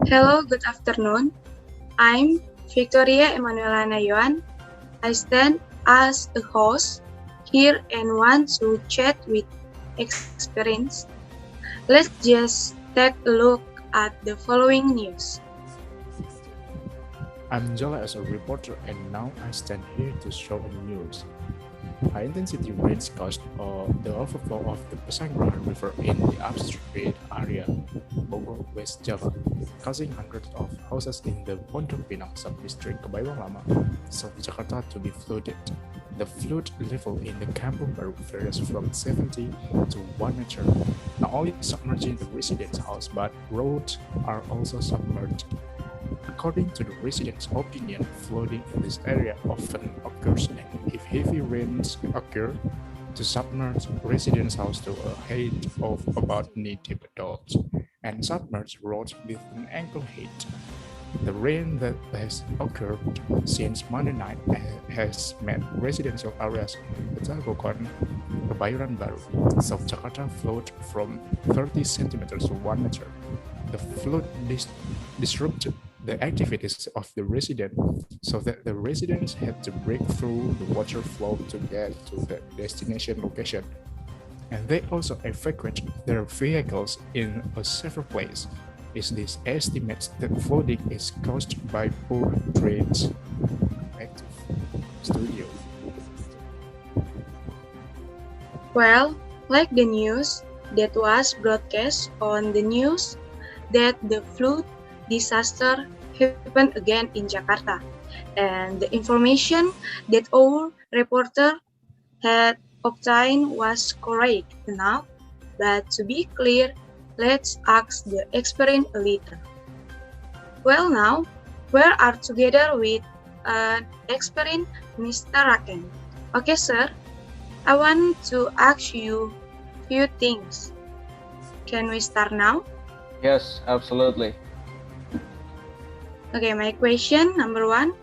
Hello, good afternoon. I'm Victoria Emanuela Nayuan. I stand as a host here and want to chat with experience. Let's just take a look at the following news. I'm Jola as a reporter and now I stand here to show the news. High intensity rains caused the overflow of the Pesanggerahan River in the upstream area, Bogor, West Java, causing hundreds of houses in the Pondok Pinang sub-district Kebayoran Lama, South Jakarta to be flooded. The flood level in the Kampung Baru varies from 70 to 1 meter, not only submerging the residents' house but roads are also submerged. According to the residents' opinion, flooding in this area often occurs and if heavy rains occur, to submerge residents' house to a height of about knee-deep adults and submerge roads with an ankle height. The rain that has occurred since Monday night has made residential areas in Petamburan, Kebayoran Baru, South Jakarta flood from 30 centimeters to 1 meter. The flood disrupted the activities of the residents so that the residents had to break through the water flow to get to the destination location. And they also evacuate their vehicles in a several places. Is this estimates that flooding is caused by poor drains. Back to studio. Well, like the news that was broadcast on the news that the flood disaster happened again in Jakarta. And the information that our reporter had obtained was correct enough, but to be clear, let's ask the expert a little. Well, now we are together with an expert, Mr. Raken. Okay, sir, I want to ask you few things. Can we start now? Yes, absolutely. Okay, my question number 1.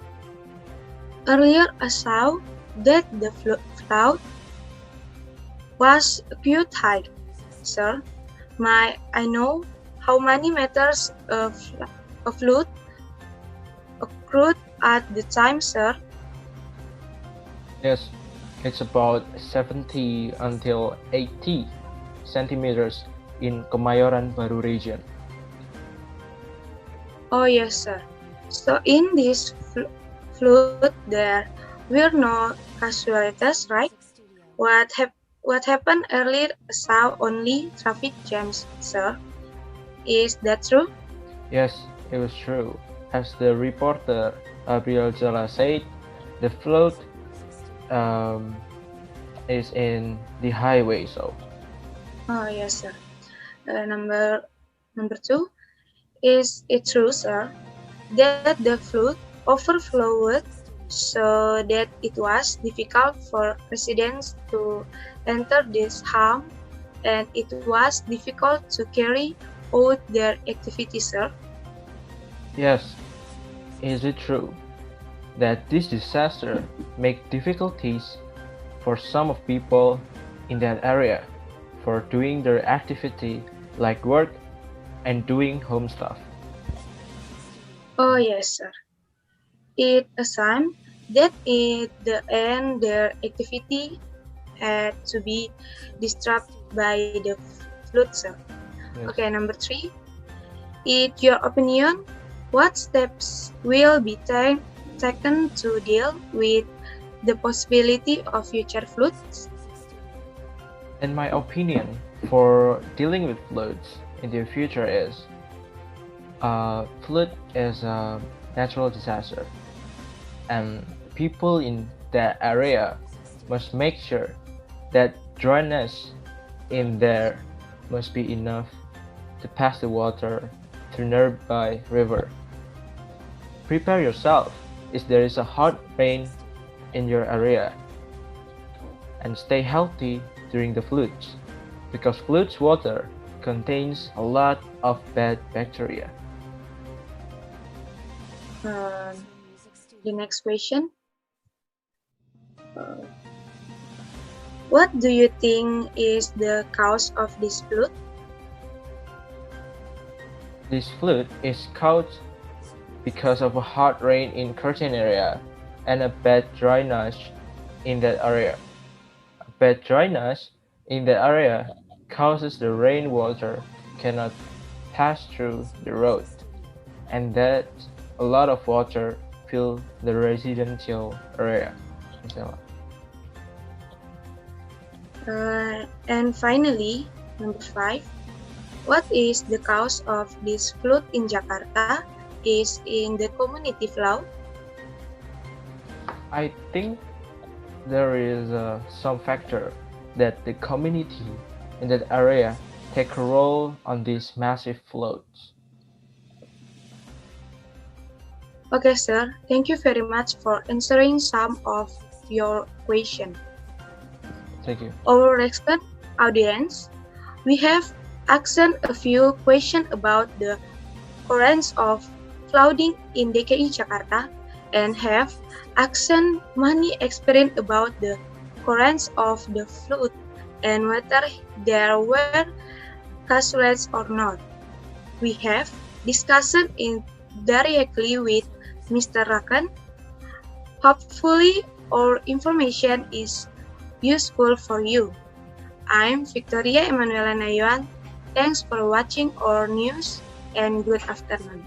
Earlier I saw that the flood was quite high, sir. I know how many meters of flood occurred at the time, sir. Yes, it's about 70 until 80 centimeters in Kemayoran Baru region. Oh yes, sir. So in this flood, there were no casualties, right? What happened earlier saw only traffic jams, sir. Is that true? Yes, it was true. As the reporter Abriel Jala said, the flood is in the highway, so. Oh yes, sir. Number 2. Is it true, sir, that the flood overflowed so that it was difficult for residents to enter this home and it was difficult to carry out their activities, sir? Yes, is it true that this disaster make difficulties for some of people in that area for doing their activity like work and doing home stuff? Oh yes, sir. It assumed that at the end their activity had to be disrupted by the flood, sir. Yes. Okay, number 3. In your opinion, what steps will be taken to deal with the possibility of future floods? In my opinion, for dealing with floods in the future is flood is a natural disaster, and people in that area must make sure that drainage in there must be enough to pass the water to nearby river. Prepare yourself if there is a hard rain in your area, and stay healthy during the floods, because floods water contains a lot of bad bacteria. The next question. What do you think is the cause of this flood? This flood is caused because of a hard rain in certain area and a bad drainage in that area. A bad drainage in that area causes the rainwater cannot pass through the road, and that a lot of water fill the residential area. And finally, number 5, what is the cause of this flood in Jakarta is in the community flood? I think there is some factor that the community in that area take a role on these massive floods. Okay, sir. Thank you very much for answering some of your question. Thank you. Our respected audience, we have asked a few questions about the occurrence of flooding in DKI Jakarta and have asked many experience about the occurrence of the flood and whether there were casualties or not. We have discussed it directly with Mr. Rakan. Hopefully, our information is useful for you. I'm Victoria Emanuela Nayuan. Thanks for watching our news and good afternoon.